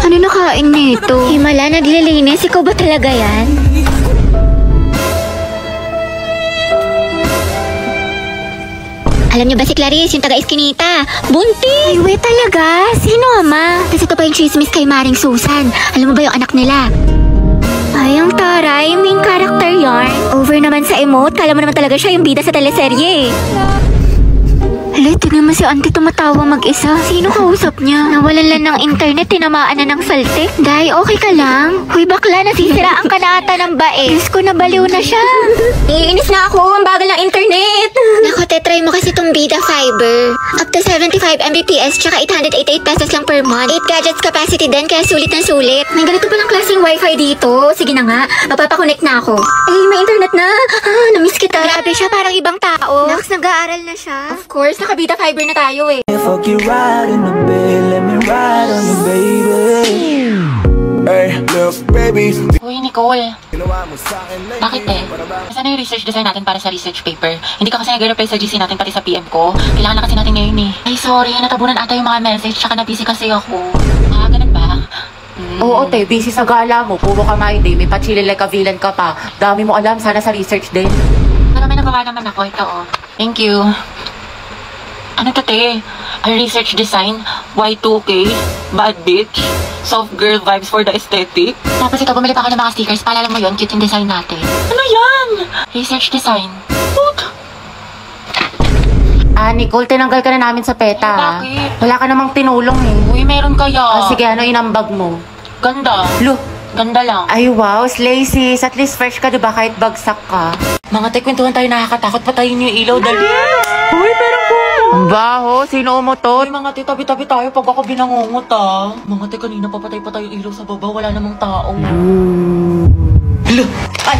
Ano nakain nito? Himala, naglilinis. Ikaw ba talaga yan? Alam niyo ba si Clarice, yung taga-Eskinita? Buntis! Ay, wait talaga? Sino, ama? Tapos ito pa yung chismis kay Maring Susan. Alam mo ba yung anak nila? Ay, ang taray. Main character yarn. Over naman sa emote. Kala mo naman talaga siya yung bida sa teleserye. Hala, tignan mo si auntie tumatawa mag-isa. Sino kausap niya? Nawalan lang ng internet, tinamaan na ng saltik. Day, okay ka lang? Huy, bakla, nasisiraan ka na ata ng bae. Diyos ko, nabaliw na siya. Iinis na ako, ang bagal ng internet. Nako, try mo kasi tong Bida Fiber. Up to 75 Mbps, tsaka 888 pesos lang per month. 8 gadgets capacity din, kaya sulit na sulit. May ganito palang klaseng wifi dito. Sige na nga, mapapakonect na ako. Ay, may internet na. Namiss kita. Grabe siya, parang ibang tao. Nax, nag-aaral na siya. Of course, Bida Fiber na tayo eh. Fuck you right in the bed, let me ride on you, baby. Hey, look, baby. Uy, Nicole. Bakit eh? Saan na yung research design natin para sa research paper? Hindi ka kasi nag-reply sa GC natin pati sa PM ko. Kailangan na kasi natin ngayon eh. Ay, sorry. Natabunan ata yung mga message tsaka na-busy kasi ako. Ganun ba? Oo, te. Busy sa gala mo. Puro ka my day. May pa-chile like a villain ka pa. Dami mo alam. Sana sa research din. Pero may nagawa naman ako. Ito oh. Thank you. Ano to, te? A research design, Y2K, bad bitch, soft girl vibes for the aesthetic. Tapos ito, bumili pa ako ng mga stickers. Paalala mo yun, cute yung design natin. Ano yan? Research design. What? Nicole, tinanggal ka na namin sa PETA. Bakit? Wala ka namang tinulong eh. Uy, meron kaya. Sige, ano inambag mo? Ganda. Lo, ganda lang. Ay, wow, slay sis. At least fresh ka, diba? Kahit bagsak ka. Mga te, kwentuhan tayo, nakakatakot. Patayin yung ilaw, dali. Uy, pero ang baho, sino umutot? Uy, mga te, tabi-tabi tayo pag ako binangungot ah. Mga te, kanina papatay pa tayo ilaw sa baba. Wala namang tao. Ay!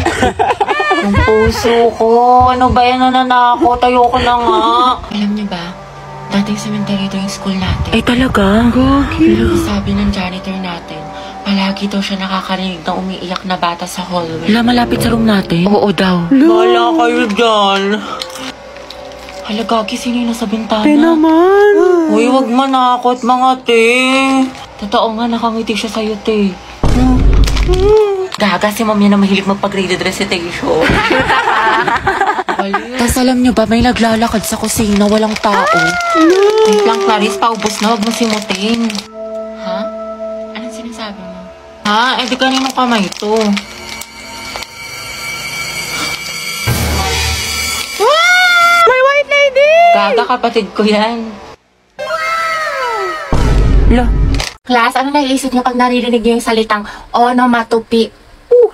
Ang puso ko. Ano ba yan? Nananakot. Ayoko na nga. Alam niyo ba? Dati yung cemetery ito yung school natin. Ay, talaga? Sabi ng janitor natin, palagi daw siya nakakarinig ng umiiyak na bata sa hallway. Wala, malapit sa room natin? Oo daw. Wala kayo dyan. Hala, Gagi, sino yung nasa bintana? naman. Uy, wag manakot, mga te. Totoo nga, nakangiti siya sa'yo, te. Gaga, si mom yan na mahilig magpag-graded recitation. Tapos alam nyo ba, may naglalakad sa kusina, walang tao. Wait lang, Clarice, paubos na, wag mo simutin. Ha? Anong sinasabi mo? Ha? Eh, di kaninong kamay to. May white lady! Gaga, kapatid ko yan. Lo, Class, ano naiisip niyo pag naririnig niyo yung salitang onomatopoeia?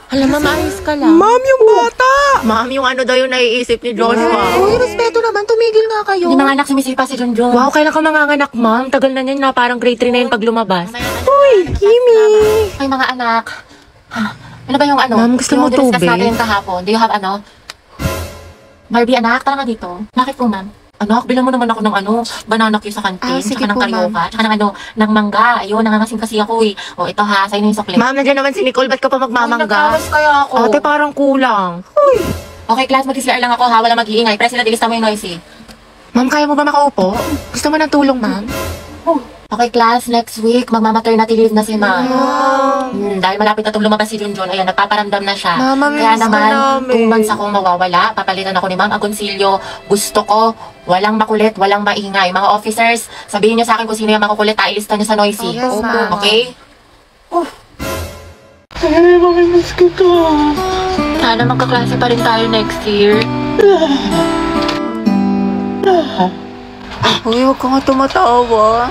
alam, maayos ka lang. Ma'am, yung bata! Ma'am, yung ano daw yung naiisip ni Joshua. Uy, respeto naman. Tumigil nga kayo. Hindi mga anak sumisipa si Junjun. Wow, kailan ka manganganak, ma'am? Tagal na yan na, parang grade 3 na yun pag lumabas. Uy, Kimi! Ay, mga anak. Ano ba yung ano? Ma'am, gusto mo yung tubig? discuss natin kahapon. Do you have ano? Barbie, anak, tara nga dito. Bakit po, ma'am? Anak, bilang mo naman ako ng ano, banana cue sa kantin, sige tsaka ng po, karyoka, tsaka ng ano, ng mangga. Ayun, nangangasim kasi ako eh. O, ito ha, sa'yo na yung sukli. Ma'am, nandiyan naman si Nicole, ba't ka pa Ay, magmamangga? nagkawas kaya ako. Ate, parang kulang. Okay, class, mag-CR lang ako ha, wala mag-iingay. President, ilista mo yung noisy. Ma'am, kaya mo ba makaupo? Gusto mo ng tulong, ma'am? Okay, class, next week, magmamaternity leave na si ma'am. Dahil malapit na itong lumabas si Junjun, ayan, nagpaparamdam na siya. Mama, Kaya miss ka naman, namin. 2 months akong mawawala. Papalitan ako ni Ma'am Agoncillo. Gusto ko, walang makulit, walang maingay. Mga officers, sabihin niyo sa akin kung sino yung makukulit, ilista niyo sa noisy. Yes, ma'am. Okay? Ay, mamimiss kita. Sana magkaklase pa rin tayo next year. Uy, huwag ka nga tumatawa.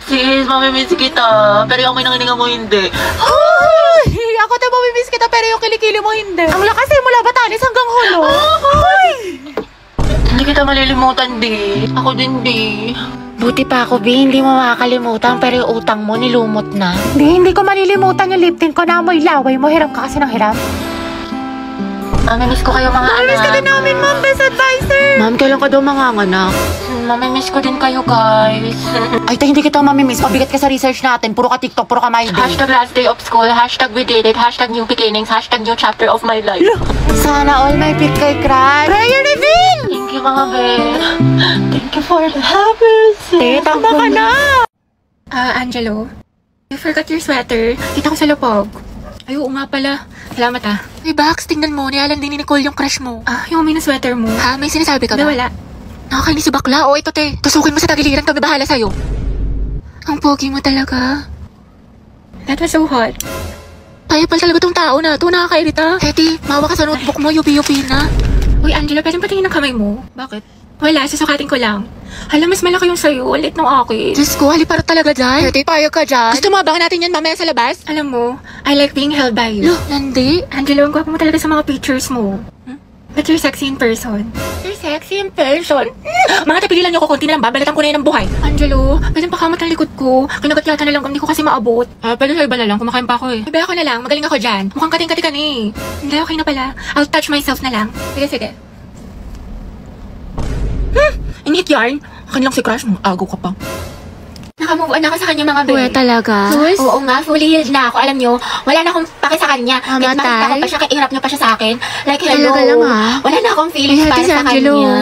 Sis, mamimiss kita. Pero yung minangininga mo hindi. Ay! Ako tayo mamimiss kita pero yung kilikili mo hindi. Ang lakas eh, mula Batanes hanggang Hulo. Ay! Hindi kita malilimutan, di. Ako din, di. Buti pa ako, Bi. Hindi mo makakalimutan pero yung utang mo nilumot na. Hindi ko malilimutan yung lip tint ko na amoy laway mo. Hiram ka kasi ng hiram. Mamimiss ko kayo mga anak. Mamimiss ka din namin, ma'am. Best advisor. Ma'am, kailan ka daw manganganak? Mamimiss ko din kayo, guys. Ay, hindi kita mamimiss. Pabigat ka sa research natin. Puro ka TikTok, puro ka my day. Hashtag last day of school, hashtag we did it, hashtag new beginnings, hashtag new chapter of my life. Sana all may pick kay crush. Prayer reveal! Thank you, mga be. Thank you for the happiness. Tama ka na! Angelo, you forgot your sweater. Kita ko sa lupog. Ay, oo nga pala. Salamat Hey, Bax, tingnan mo. Nialan din ni Nicole yung crush mo. Yung may na sweater mo. May sinasabi ka ba? Wala. Nakakainis si bakla. Ito te. Tusukin mo sa tagiliran. Kami bahala sa'yo. Ang pogi mo talaga. That was so hot. Kaya pala talaga tong tao na ito. Nakakairita. Hetty, mawa ka sa notebook mo. Yupi-yupi na. Uy, Angelo, pwedeng patingin ng kamay mo. Bakit? Wala, susukatin ko lang. Hala, mas malaki yung sa'yo. Ulit nung akin. Diyos ko, haliparo talaga dyan. Hetty, payag ka dyan. Gusto mo abangan natin yan mamaya sa labas? Alam mo, I like being held by you. Look, Nandi. Angelo, ang gwapo mo talaga sa mga pictures mo. But you're sexy in person. You're sexy in person? Mga tapigilan niyo ko, konti na lang babalatan ko na yan ng buhay. Angelo, pwede pakamot ng likod ko. Kinagat yata na lang, hindi ko kasi maabot. Pwede sa iba na lang, kumakain pa ako eh. Iba ako na lang, magaling ako dyan. Mukhang kating-kati ka na eh. Hindi, okay na pala. I'll touch myself na lang. Sige. Inhit yarn? Akin lang si crush mo, agaw ka pa. Nakamove on ako sa kanya mga Uwe, talaga? Sus? Oo nga, fully healed na ako. Alam nyo, wala na akong pake sa kanya. Kahit makita ko pa siya, kahit iharap niya pa siya sa akin. Like, hello. Talaga lang Wala na akong feelings para sa Angelo. kanya.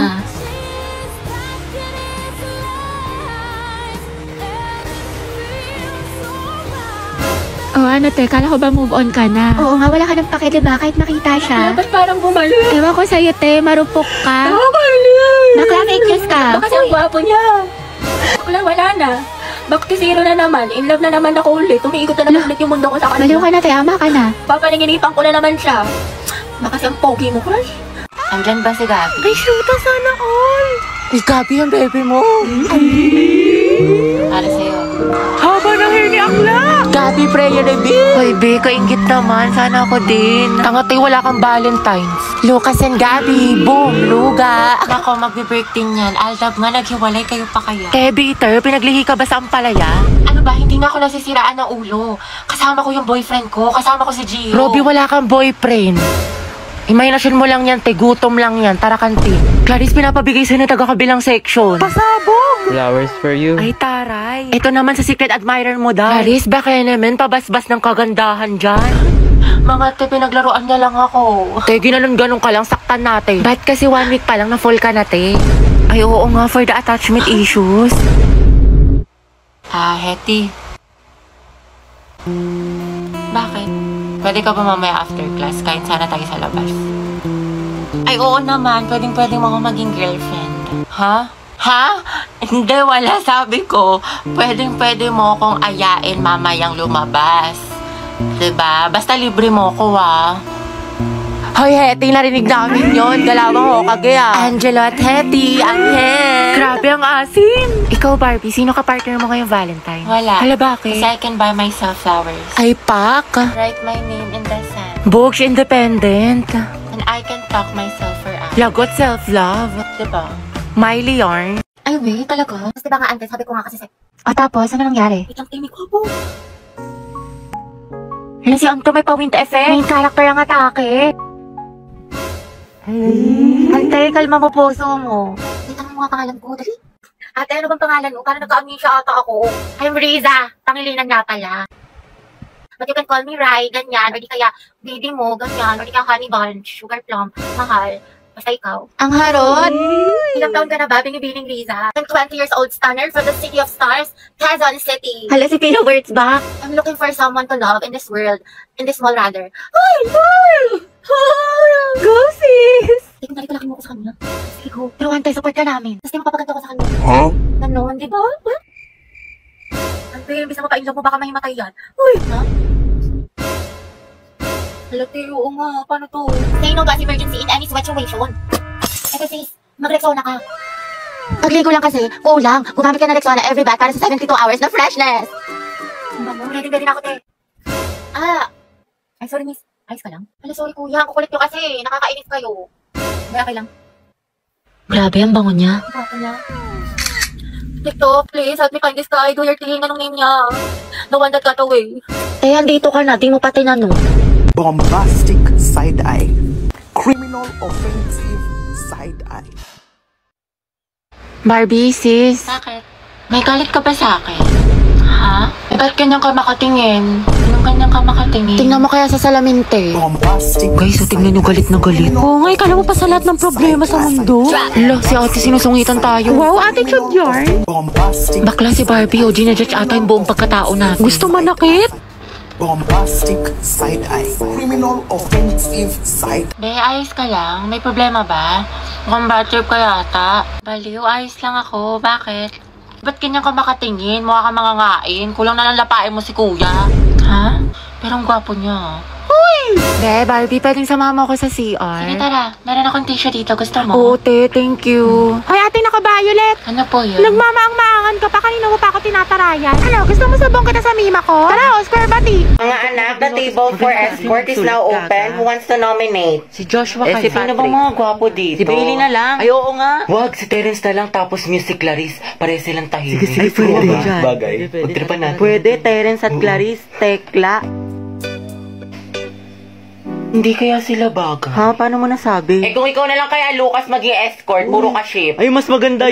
Ano te, kala ko ba move on ka na? Oo nga, wala ka ng pake, diba? Kahit makita siya. Ba't parang bumalik? Ewan ko sa'yo te, marupok ka. Bumalik! Bakla, fake news ka. Kasi ang gwapo niya. Wala na. Back to zero na naman. In love na naman ako ulit. Umiikot na naman ulit yung mundo ko sa kanya. Baliw ka na te, ama ka na. Papaninginipan ko na naman siya. Baka siyang pogi mo, crush. Andyan ba si Gabi? Ay, shoota sana all. Ay, Gabi yung baby mo. Para sa'yo. Haba ng hair ni Akla. Gabi, prayer na B. Hoy, B, kaingit naman. Sana ako din. Tangatay, wala kang Valentine's. Lucas and Gabi, boom, luga. Ako, magbe-birthday niyan. Aldab nga, naghiwalay kayo pa kaya. Peter, pinaglihi ka ba sa ampalaya? Ano ba, hindi nga ako nasisiraan ng ulo. Kasama ko yung boyfriend ko. Kasama ko si Gio. Robby, wala kang boyfriend. Imaginasyon mo lang yan, te. Gutom lang yan. Tara, kantin. Clarice, pinapabigay sa'yo na taga-kabilang section. Pasabog. Flowers for you. Ay, taray. Ito naman sa secret admirer mo, daw. Clarice, baka naman pabasbas ng kagandahan dyan. Mga te, pinaglaruan niya lang ako. Te, ginanon-ganon ka lang, saktan natin. Ba't kasi 1 week pa lang na full ka na, te? Ay, oo nga, for the attachment issues. Hetty. Bakit? Pwede ka ba mamaya after class? Kain sana tayo sa labas. Ay, oo naman. Pwede mo ako maging girlfriend. Ha? Hindi, wala. Sabi ko, pwede mo akong ayain mamayang lumabas. Diba? Basta libre mo ko, Hoy, Hetty, narinig namin yun. Galawang ho kagaya. Angelo at Hetty, Angel. Grabe ang asim. Ikaw, Barbie, sino ka partner mo ngayong Valentine? Wala. Hala, bakit? Kasi I can buy myself flowers. Ay, pak. Write my name in the sand. Books independent. And I can talk myself for hours. Lagot self-love. Diba? Miley yarn. Ay, wait, talaga? Mas diba nga, Ante, sabi ko nga kasi tapos, ano nangyari? Itang timig ko po. Hala, si Anto may pa-wind effect. Main character ang atake. Ante, kalma mo puso mo. Tanong mo nga pangalan ko, dali. Ate, ano bang pangalan mo? Parang nagka-amnesia ata ako. I'm Riza. Pangilinan nga pala. But you can call me Rai, ganyan. O di kaya baby mo, ganyan. O di kaya honey bunch, sugar plum, mahal. Basta ikaw. Ang harot. Ilang taon ka na ba, binibining Riza? I'm 20 years old stunner from the city of stars, Quezon City. Hala, si Pino Words ba? I'm looking for someone to love in this world, in this small rather. Ay, boy! Go, sis! Hindi ko nalikalaki mo ko sa kanya. Sige, go. Pero Ante, support ka namin. Tapos di mapapaganda ko sa kanya. Ganon, di ba? Ante, imbis na mapainlove mo, baka mahimatay yan. Uy! Ha? Halati, oo nga. Paano to? Say no gas emergency in any situation. Eto sis, mag-Rexona ka. Pagligo lang kasi, kulang. Gumamit ka ng Rexona every bath para sa 72 hours na freshness. Ready na ako, te. Ay, sorry miss. Ayos ka lang? Hala, sorry kuya. Ang kukulit nyo kasi. Nakakainis kayo. May okay lang. Grabe, ang bango niya. Baka niya. TikTok, please, help me find this guy. Do your thing. Anong name niya? The one that got away. Eh, andito ka na. Di mo pa tinanong. Bombastic side eye. Criminal offensive side eye. Barbie, sis. Bakit? May galit ka ba sa akin? Ha? Ba't ganyan ka makatingin? Ano Ang ganyan ka makatingin. Tingnan mo kaya sa salamin, te. Bombastic. Guys, so tingnan nyo galit na galit. Oo nga, kala mo pa sa lahat ng problema sa mundo. Hala, si ate sinusungitan tayo. Wow, attitude yarn. Bombastic. Bakla si Barbie, o ginajudge ata yung buong pagkatao natin. Gusto manakit? Bombastic. Side eye. Criminal offensive side. Be, ayos ka lang? May problema ba? Mukhang bad trip ka yata. Baliw, ayos lang ako. Bakit? Ba't ganyan ka makatingin? Mukha ka mangangain. Kulang na lang lapain mo si kuya. Ha? Pero ang gwapo niya. Be, Barbie, pwedeng samahan mo ako sa CR? Sige, tara. Meron akong tissue dito. Gusto mo? Oo, te, thank you. Hoy, ate, naka-violet. Ano po yun? Nagmamaang-maangan ka pa. Kanina mo pa ako tinatarayan. Ano, gusto mo sabong kita sa mima ko? Tara, Oscar, bati. Mga anak, the table for escort is now open. Who wants to nominate? Si Joshua Si Sino bang mga gwapo dito? Si Bailey na lang. Ay, oo nga. Wag, si Terence na lang tapos music Clarice. Pare silang tahimik. Ay, pwede dyan. Bagay. Pagtripan natin. Pwede, Terence at Clarice, Tekla. Hindi kaya sila baga. Ha? Paano mo nasabi? Eh kung ikaw na lang kaya, Lucas, mag-i-escort, puro ka ship. Ay, mas maganda